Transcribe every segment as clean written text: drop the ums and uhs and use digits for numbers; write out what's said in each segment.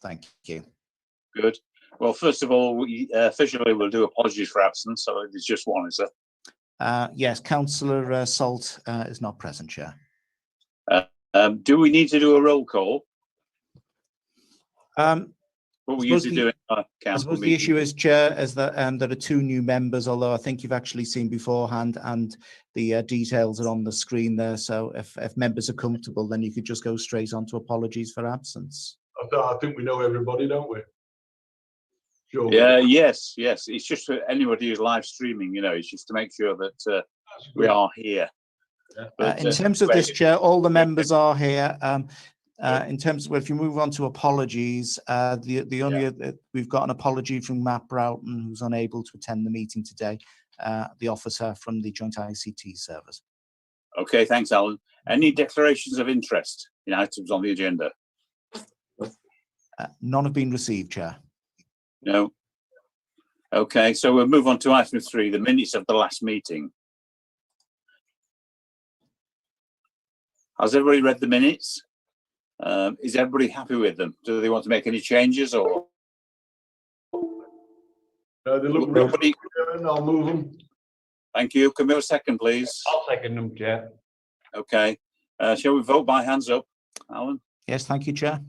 Thank you. Good. Well, first of all, we officially will do apologies for absence. So there's just one, is there? Yes, Councillor Salt is not present, Chair. Do we need to do a roll call? What we usually do in our council I suppose meeting. the issue is, Chair, is that there are 2 new members, although I think you've actually seen beforehand, and the details are on the screen there. So if members are comfortable, then you could just go straight on to apologies for absence. I think we know everybody, don't we? Sure. Yeah, yes. It's just for anybody who's live streaming, it's just to make sure that we are here. But, in terms of this, Chair, all the members are here. In terms of, if you move on to apologies, the only we've got an apology from Matt Broughton, who's unable to attend the meeting today, the officer from the Joint ICT Service. Okay, thanks, Alan. Any declarations of interest in items on the agenda? None have been received, Chair. No. Okay, so we'll move on to item 3, the minutes of the last meeting. Has everybody read the minutes? Is everybody happy with them? Do they want to make any changes or? They look Nobody. really. I'll move them. Thank you. Can we have a second, please? I'll second them, Chair. Okay. Shall we vote by hands up, Alan? Yes, thank you, Chair.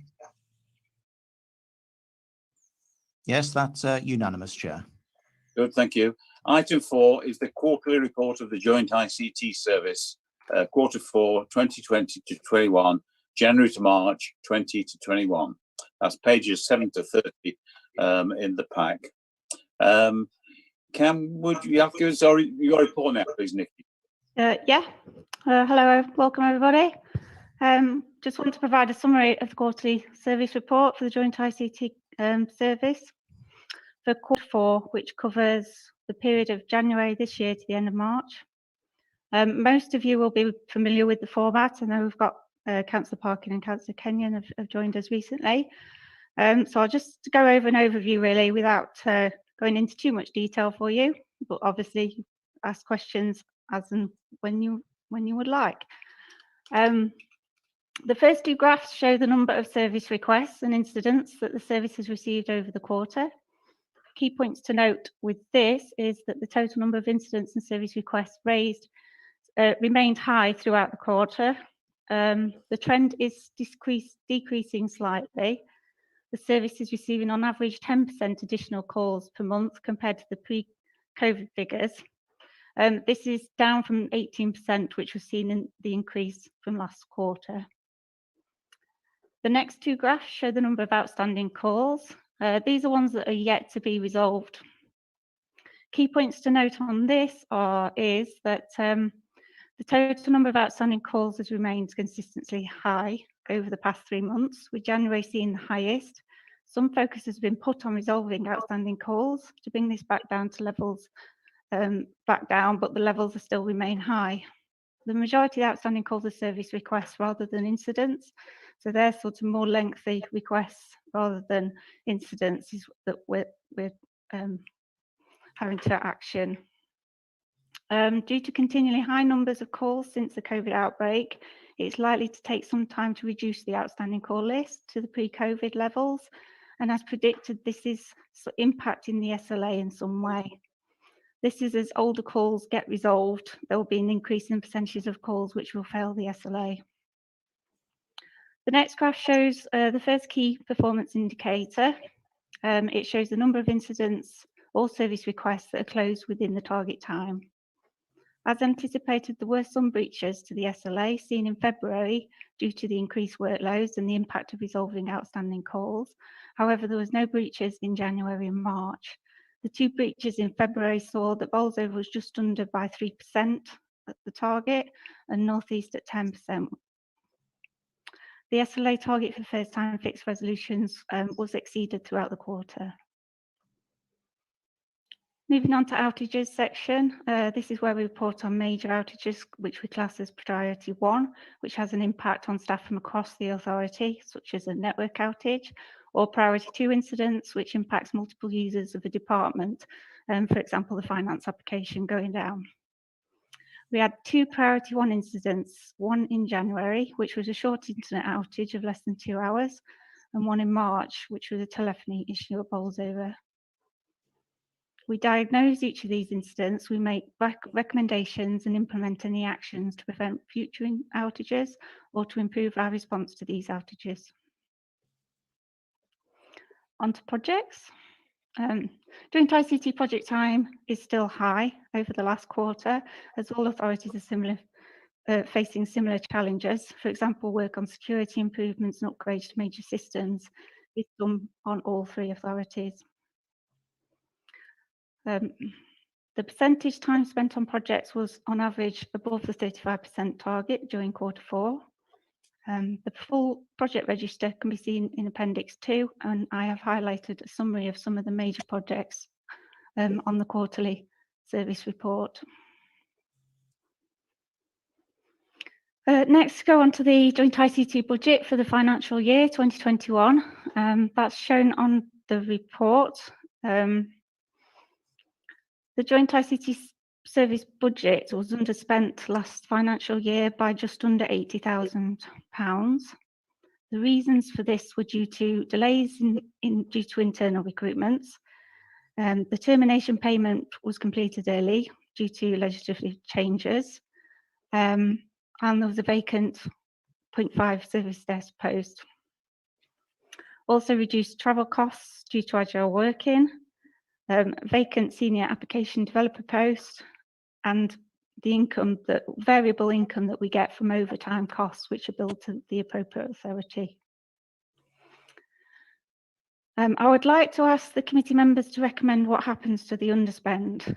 Yes, that's unanimous, Chair. Good, thank you. Item 4 is the quarterly report of the Joint ICT Service, quarter 4, 2020 to 21, January to March, 20 to 21. That's pages 7 to 30 in the pack. Would you have to give us your report now, please, Nikki? Yeah. Hello, welcome everybody. Just want to provide a summary of the quarterly service report for the Joint ICT Service for quarter 4, which covers the period of January this year to the end of March. Most of you will be familiar with the format. I know we've got Councillor Parkin and Councillor Kenyon have joined us recently. So I'll just go over an overview really without going into too much detail for you, but obviously ask questions as and when you would like. The first 2 graphs show the number of service requests and incidents that the service has received over the quarter. Key points to note with this is that the total number of incidents and service requests raised remained high throughout the quarter. The trend is decreasing slightly. The service is receiving on average 10% additional calls per month compared to the pre-COVID figures. This is down from 18%, which was seen in the increase from last quarter. The next 2 graphs show the number of outstanding calls. These are ones that are yet to be resolved. Key points to note on this is that the total number of outstanding calls has remained consistently high over the past 3 months, with January seeing the highest. Some focus has been put on resolving outstanding calls to bring this back down to levels, but the levels are still remain high. The majority of the outstanding calls are service requests rather than incidents, so they're sort of more lengthy requests rather than incidents that we're having to action. Due to continually high numbers of calls since the COVID outbreak, it's likely to take some time to reduce the outstanding call list to the pre-COVID levels. And as predicted, this is impacting the SLA in some way. This is as older calls get resolved, there will be an increase in percentages of calls which will fail the SLA. The next graph shows the first key performance indicator. It shows the number of incidents or service requests that are closed within the target time. As anticipated, there were some breaches to the SLA seen in February due to the increased workloads and the impact of resolving outstanding calls. However, there was no breaches in January and March. The 2 breaches in February saw that Bolsover was just under by 3% at the target and North East at 10%. The SLA target for first-time fixed resolutions was exceeded throughout the quarter. Moving on to outages section, this is where we report on major outages, which we class as priority 1, which has an impact on staff from across the authority, such as a network outage, or priority 2 incidents, which impacts multiple users of a department, for example, the finance application going down. We had 2 priority 1 incidents, one in January, which was a short internet outage of less than 2 hours, and one in March, which was a telephony issue at Bolsover. We diagnose each of these incidents, we make recommendations and implement any actions to prevent future outages or to improve our response to these outages. On to projects. Joint ICT project time is still high over the last quarter, as all authorities are facing similar challenges. For example, work on security improvements and upgrades to major systems is done on all three authorities. The percentage time spent on projects was on average above the 35% target during Q4. The full project register can be seen in Appendix 2, and I have highlighted a summary of some of the major projects on the quarterly service report. Next, go on to the Joint ICT budget for the financial year 2021. That's shown on the report. The Joint ICT service budget was underspent last financial year by just under £80,000. The reasons for this were due to delays due to internal recruitments. The termination payment was completed early due to legislative changes, and there was a vacant 0.5 service desk post. Also reduced travel costs due to agile working, vacant senior application developer post, and the variable income that we get from overtime costs, which are billed to the appropriate authority. I would like to ask the committee members to recommend what happens to the underspend.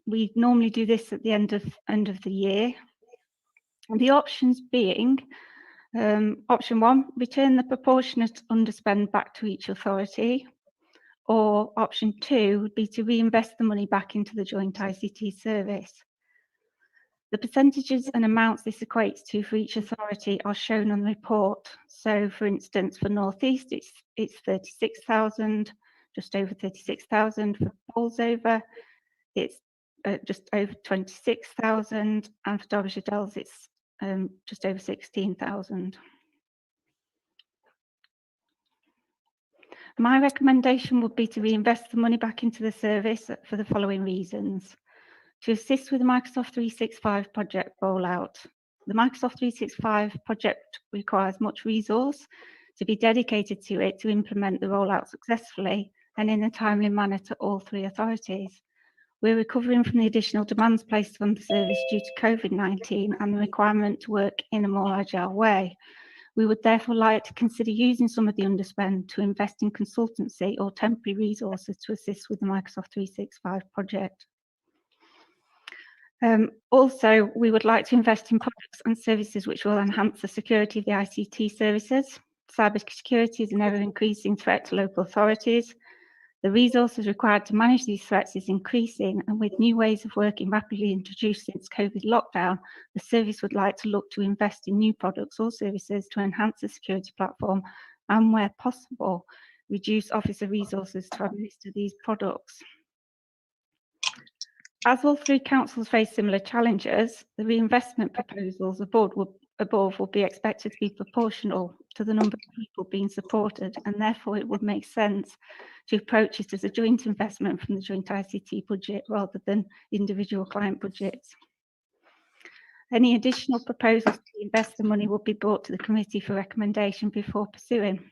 We normally do this at the end of the year. And the options being, option 1, return the proportionate underspend back to each authority, or option 2 would be to reinvest the money back into the joint ICT service. The percentages and amounts this equates to for each authority are shown on the report. So, for instance, for North East, it's 36,000, just over 36,000. For Bolsover, it's just over 26,000, and for Derbyshire Dells, it's just over 16,000. My recommendation would be to reinvest the money back into the service for the following reasons. To assist with the Microsoft 365 project rollout. The Microsoft 365 project requires much resource to be dedicated to it to implement the rollout successfully and in a timely manner to all three authorities. We're recovering from the additional demands placed on the service due to COVID-19 and the requirement to work in a more agile way. We would therefore like to consider using some of the underspend to invest in consultancy or temporary resources to assist with the Microsoft 365 project. Also, we would like to invest in products and services which will enhance the security of the ICT services. Cybersecurity is an ever-increasing threat to local authorities. The resources required to manage these threats is increasing, and with new ways of working rapidly introduced since COVID lockdown, the service would like to look to invest in new products or services to enhance the security platform and, where possible, reduce officer resources to administer these products. As all three councils face similar challenges, the reinvestment proposals above will be expected to be proportional to the number of people being supported, and therefore it would make sense to approach it as a joint investment from the joint ICT budget rather than individual client budgets. Any additional proposals to invest the money will be brought to the committee for recommendation before pursuing.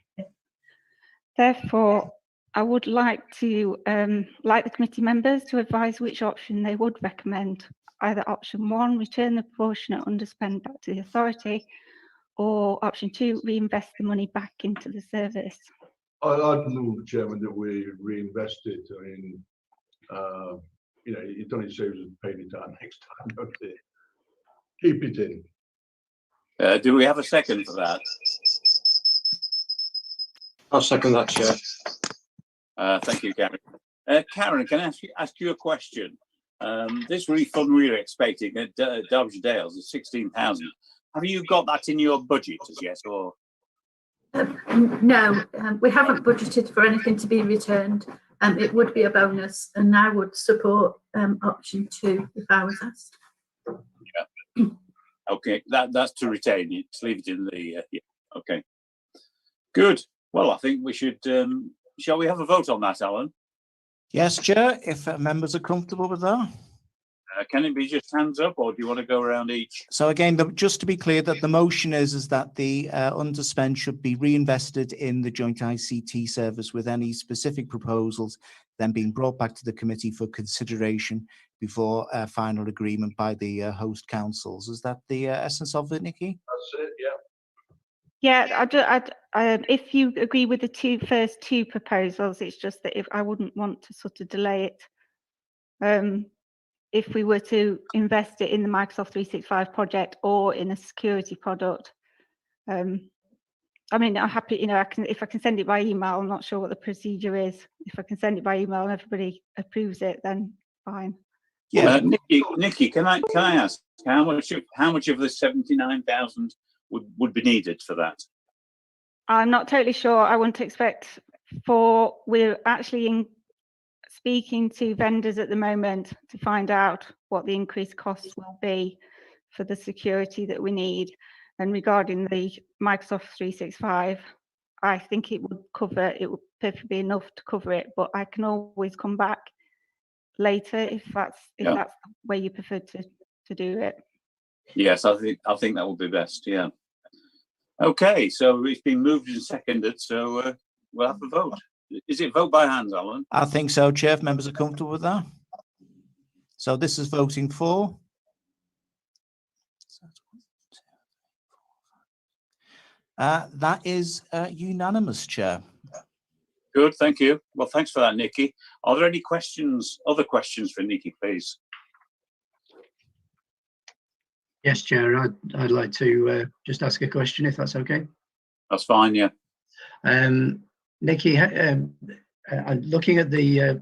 Therefore, I would like to like the committee members to advise which option they would recommend. Either option 1, return the proportionate underspend back to the authority, or option 2, reinvest the money back into the service. I'd move, Chairman, that we reinvest it. I mean, it only saves us paying it out next time, don't it? Keep it in. Do we have a second for that? I'll second that, Chair. Thank you, Karen. Karen, can I ask you a question? This refund we were expecting at Derbyshire Dales is 16,000. Have you got that in your budget as yet, or? No, we haven't budgeted for anything to be returned. It would be a bonus, and I would support option 2 if I was asked. Yeah. Okay, that's to retain it. To leave it in the. Yeah. Okay. Good. Well, I think we should. Shall we have a vote on that, Alan? Yes, Chair, if members are comfortable with that. Can it be just hands up, or do you want to go around each? So again, just to be clear, that the motion is that the underspend should be reinvested in the joint ICT service, with any specific proposals then being brought back to the committee for consideration before final agreement by the host councils. Is that the essence of it, Nikki? That's it, yeah. Yeah, if you agree with the first two proposals, it's just that if I wouldn't want to sort of delay it. If we were to invest it in the Microsoft 365 project or in a security product. I mean, I'm happy, you know, if I can send it by email. I'm not sure what the procedure is. If I can send it by email and everybody approves it, then fine. Yeah, Nikki, can I ask how much of the 79,000 would be needed for that? I'm not totally sure. I wouldn't expect we're actually speaking to vendors at the moment to find out what the increased costs will be for the security that we need. And regarding the Microsoft 365, I think it would perfectly be enough to cover it, but I can always come back later if that's the way you prefer to do it. Yes, I think that would be best. Yeah. Okay, so it's been moved and seconded, so we'll have a vote. Is it vote by hands, Alan? I think so, Chair, if members are comfortable with that. So this is voting for. That is unanimous, Chair. Good, thank you. Well, thanks for that, Nikki. Are there any other questions for Nikki, please? Yes, Chair, I'd like to just ask a question, if that's okay. That's fine, yeah. Nikki, looking at the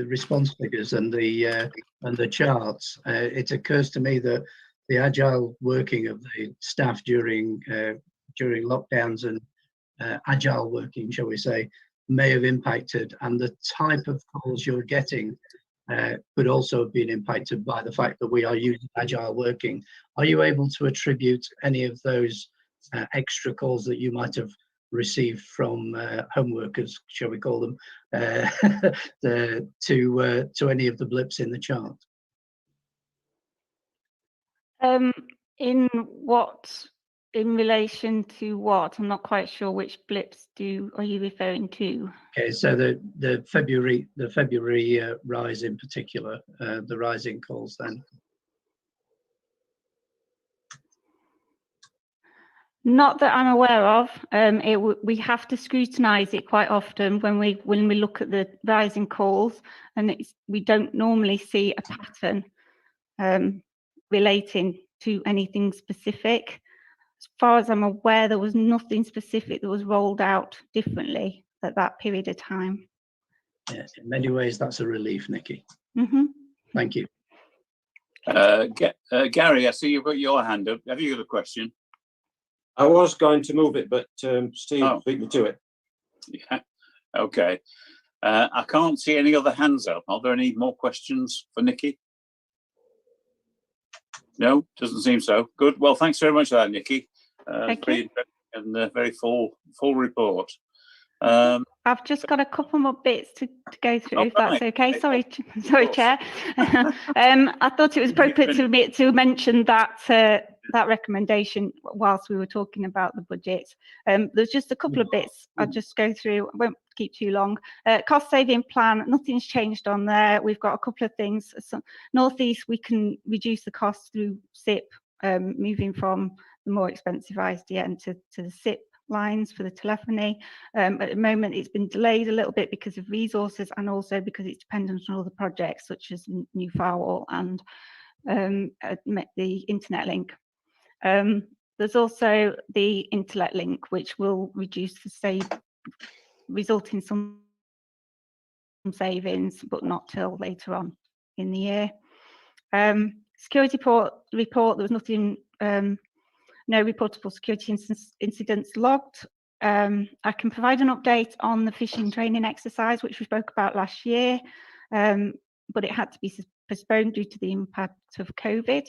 response figures and the charts, it occurs to me that the agile working of the staff during lockdowns and agile working, shall we say, may have impacted, and the type of calls you're getting could also have been impacted by the fact that we are using agile working. Are you able to attribute any of those extra calls that you might have received from home workers, shall we call them, to any of the blips in the chart? In relation to what? I'm not quite sure which blips are you referring to? Okay, so the February rise in particular, the rise in calls then. Not that I'm aware of. We have to scrutinise it quite often when we look at the rising calls, and we don't normally see a pattern relating to anything specific. As far as I'm aware, there was nothing specific that was rolled out differently at that period of time. Yeah, in many ways, that's a relief, Nikki. Mm-hmm. Thank you. Gary, I see you've got your hand up. Have you got a question? I was going to move it, but Steve beat me to it. Yeah. Okay. I can't see any other hands up. Are there any more questions for Nikki? No, doesn't seem so. Good. Well, thanks very much for that, Nikki. Thank very you. interesting and very full report. I've just got a couple more bits to go through, if that's okay. Sorry, Chair. I thought it was appropriate to mention that recommendation whilst we were talking about the budget. There's just a couple of bits I'll just go through. I won't keep too long. Cost saving plan, nothing's changed on there. We've got a couple of things. So North East, we can reduce the cost through SIP, moving from the more expensive ISDN to the SIP lines for the telephony. At the moment, it's been delayed a little bit because of resources, and also because it's dependent on other projects such as new firewall and the internet link. There's also the internet link, which will result in some savings, but not till later on in the year. Security report, there was nothing. No reportable security incidents logged. I can provide an update on the phishing training exercise, which we spoke about last year, but it had to be postponed due to the impact of COVID.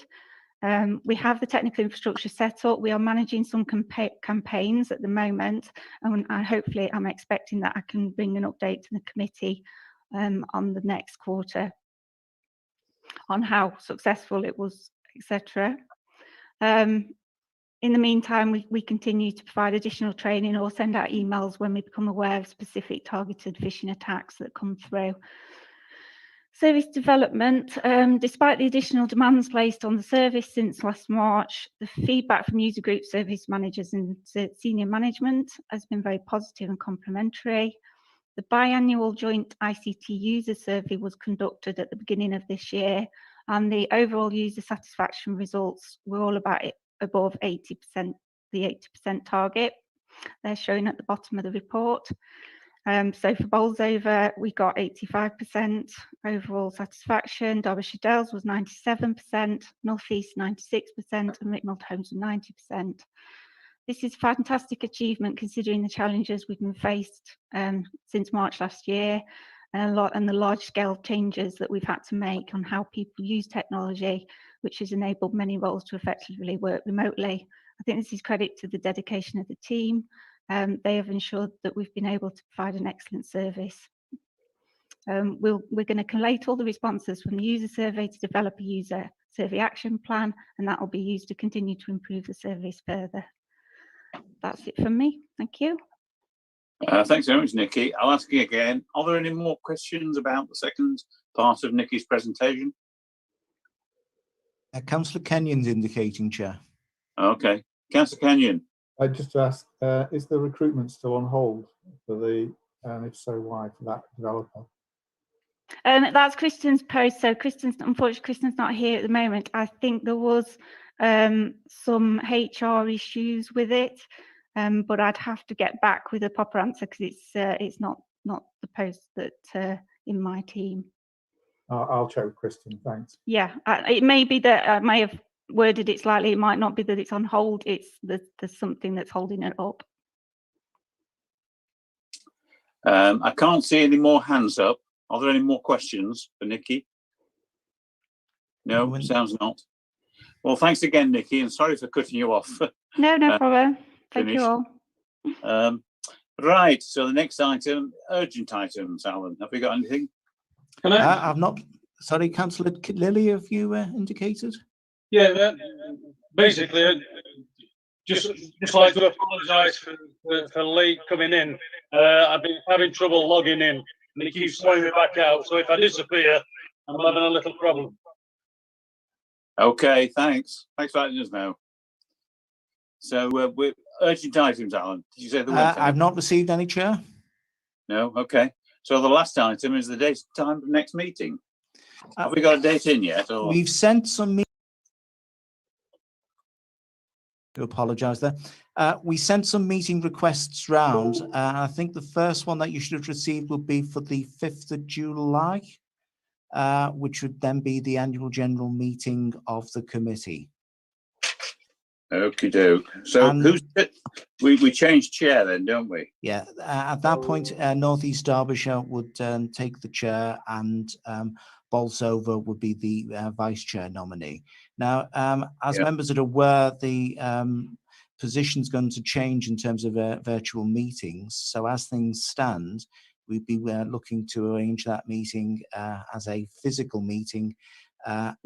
We have the technical infrastructure set up. We are managing some campaigns at the moment, and hopefully I'm expecting that I can bring an update to the committee on the next quarter on how successful it was, etc. In the meantime, we continue to provide additional training or send out emails when we become aware of specific targeted phishing attacks that come through. Service development, despite the additional demands placed on the service since last March, the feedback from user group service managers and senior management has been very positive and complimentary. The biannual joint ICT user survey was conducted at the beginning of this year, and the overall user satisfaction results were all about above 80%, the 80% target. They're shown at the bottom of the report. So for Bolsover, we got 85% overall satisfaction. Derbyshire Dales was 97%, North East 96%, and Ricknold Homes was 90%. This is a fantastic achievement considering the challenges we've been faced since March last year, and the large-scale changes that we've had to make on how people use technology, which has enabled many roles to effectively work remotely. I think this is credit to the dedication of the team. They have ensured that we've been able to provide an excellent service. We're going to collate all the responses from the user survey to develop a user survey action plan, and that will be used to continue to improve the service further. That's it from me. Thank you. Thanks very much, Nikki. I'll ask you again, are there any more questions about the second part of Nikki's presentation? Councillor Kenyon's indicating, Chair. Okay. Councillor Kenyon. I'd just ask, is the recruitment still on hold for the, and if so, why, for that developer? That's Kristen's post. So unfortunately, Kristen's not here at the moment. I think there was some HR issues with it, but I'd have to get back with a proper answer because it's not the post that in my team. I'll check with Kristen, thanks. Yeah, it may be that I may have worded it slightly. It might not be that it's on hold. It's there's something that's holding it up. I can't see any more hands up. Are there any more questions for Nikki? No, sounds not. Well, thanks again, Nikki, and sorry for cutting you off. No problem. Thank you all. Right, so the next item, urgent items, Alan. Have we got anything? I've not. Sorry, Councillor Lilly, have you indicated? Yeah, basically, just like to apologise for late coming in. I've been having trouble logging in, and it keeps throwing me back out. So if I disappear, I'm having a little problem. Okay, thanks. Thanks for letting us know. So we're urgent items, Alan. Did you say the word? I've not received any, Chair. No. Okay. So the last item is the date and time of the next meeting. Have we got a date in yet? Or? We've sent some. To apologise there. We sent some meeting requests round. I think the first one that you should have received would be for the 5th of July, which would then be the annual general meeting of the committee. Okie doke. So we changed chair then, don't we? Yeah, at that point, North East Derbyshire would take the chair, and Bolsover would be the vice chair nominee. Now, as members are aware, the position's going to change in terms of virtual meetings. So as things stand, we'd be looking to arrange that meeting as a physical meeting at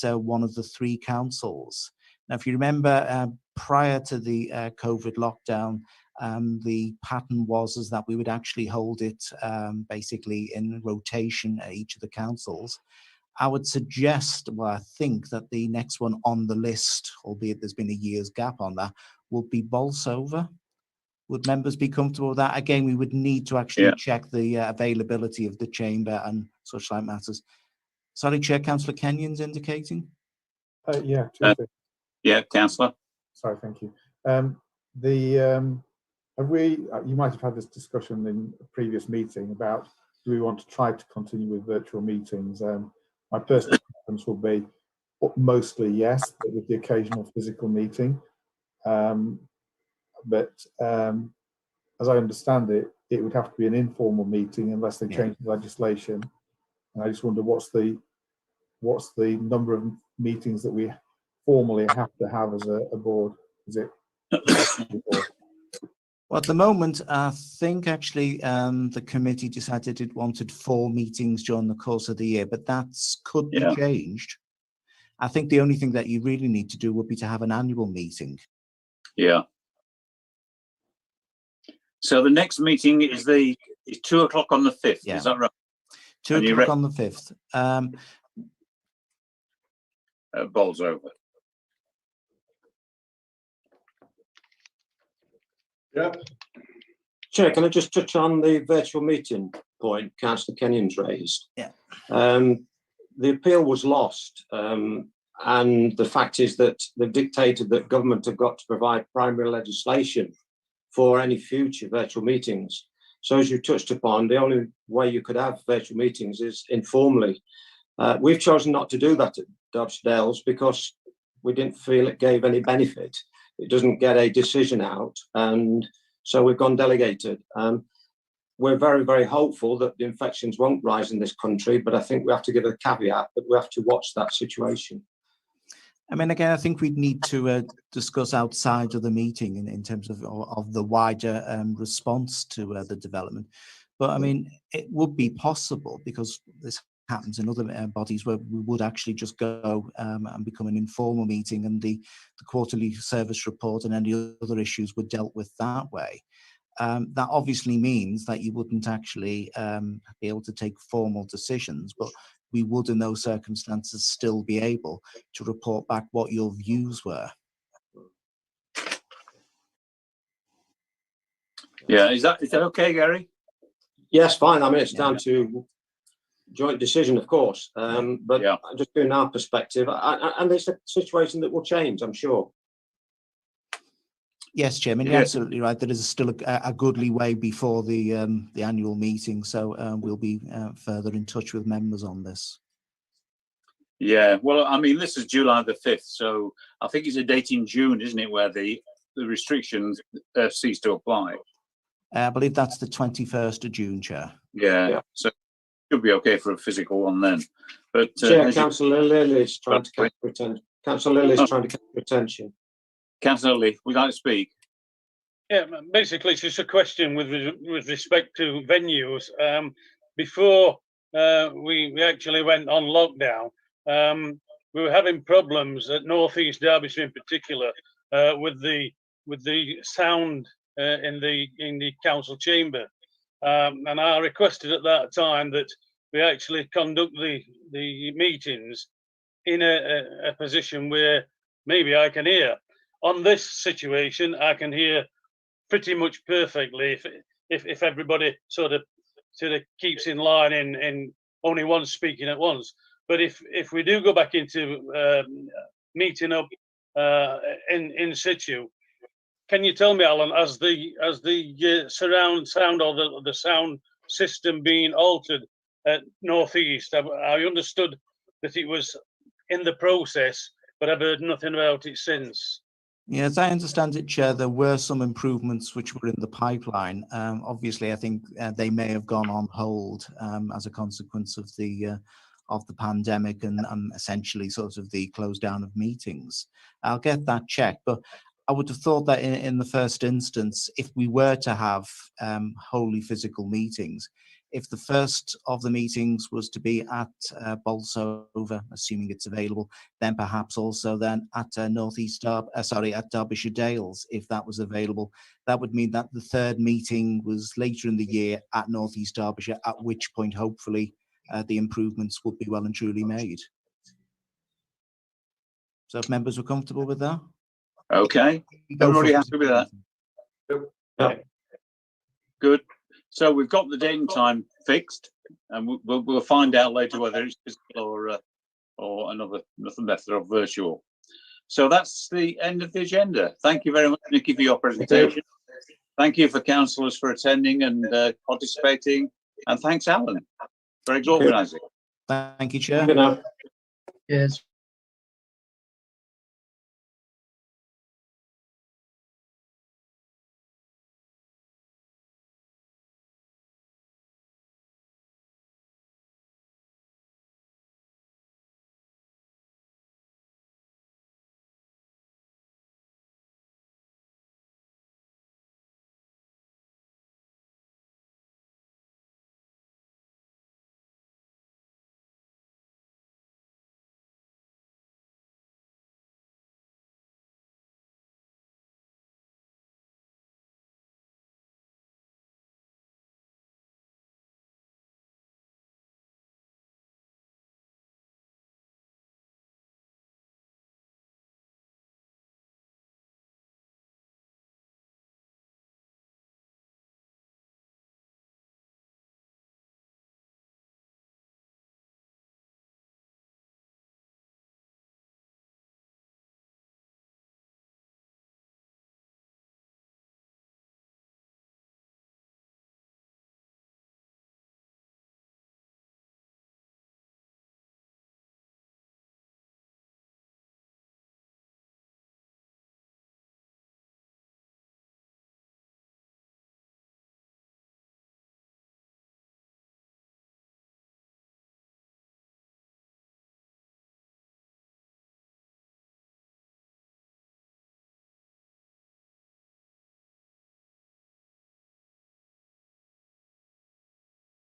one of the 3 councils. Now, if you remember, prior to the COVID lockdown, the pattern was that we would actually hold it basically in rotation at each of the councils. I would suggest, well, I think that the next one on the list, albeit there's been a year's gap on that, would be Bolsover. Would members be comfortable with that? Again, we would need to actually check the availability of the chamber and such like matters. Sorry, Chair, Councillor Kenyon's indicating. Yeah. Yeah, Councillor. Sorry, thank you. You might have had this discussion in a previous meeting about, do we want to try to continue with virtual meetings? My personal preference will be mostly yes, but with the occasional physical meeting. But as I understand it, it would have to be an informal meeting unless they change the legislation. And I just wonder what's the number of meetings that we formally have to have as a board? Is it? Well, at the moment, I think actually the committee decided it wanted 4 meetings during the course of the year, but that could be changed. I think the only thing that you really need to do would be to have an annual meeting. Yeah. So the next meeting is 2 o'clock on the 5th. Yeah. Is that right? 2 o'clock on the 5th. Bowls over. Yeah. Chair, can I just touch on the virtual meeting point Councillor Kenyon's raised? Yeah. The appeal was lost, and the fact is that they've dictated that government have got to provide primary legislation for any future virtual meetings. So as you touched upon, the only way you could have virtual meetings is informally. We've chosen not to do that at Derbyshire Dales because we didn't feel it gave any benefit. It doesn't get a decision out, and so we've gone delegated. We're very, very hopeful that the infections won't rise in this country, but I think we have to give a caveat that we have to watch that situation. I mean, again, I think we'd need to discuss outside of the meeting in terms of the wider response to the development. But I mean, it would be possible, because this happens in other bodies, where we would actually just go and become an informal meeting, and the quarterly service report and any other issues were dealt with that way. That obviously means that you wouldn't actually be able to take formal decisions, but we would in those circumstances still be able to report back what your views were. Yeah, is that okay, Gary? Yes, fine. I mean, it's down to joint decision, of course, but just in our perspective, and it's a situation that will change, I'm sure. Yes, Chairman, you're absolutely right. There is still a goodly way before the annual meeting, so we'll be further in touch with members on this. Yeah, well, I mean, this is July the 5th, so I think it's a date in June, isn't it, where the restrictions cease to apply? I believe that's the 21st of June, Chair. Yeah, so it should be okay for a physical one then. But Chair, Councillor Lilly is trying to catch attention. Councillor Lilly is trying to catch attention. Councillor Lilly, would you like to speak? Yeah, basically it's just a question with respect to venues. Before we actually went on lockdown, we were having problems at North East Derbyshire in particular with the sound in the council chamber, and I requested at that time that we actually conduct the meetings in a position where maybe I can hear. On this situation, I can hear pretty much perfectly if everybody sort of keeps in line in only one speaking at once. But if we do go back into meeting up in situ, can you tell me, Alan, as the surround sound or the sound system being altered at North East, I understood that it was in the process, but I've heard nothing about it since. Yeah, as I understand it, Chair, there were some improvements which were in the pipeline. Obviously, I think they may have gone on hold as a consequence of the pandemic and essentially sort of the close down of meetings. I'll get that checked, but I would have thought that in the first instance, if we were to have wholly physical meetings, if the first of the meetings was to be at Bolsover, assuming it's available, then perhaps also then at at Derbyshire Dales, if that was available. That would mean that the third meeting was later in the year at North East Derbyshire, at which point hopefully the improvements would be well and truly made. So if members were comfortable with that? Okay, everybody happy with that? Yep. Good. So we've got the date and time fixed, and we'll find out later whether it's physical or another method of virtual. So that's the end of the agenda. Thank you very much, Nikki, for your presentation. Thank you for councillors for attending and participating, and thanks, Alan, for organising. Thank you, Chair. Good night. Yes.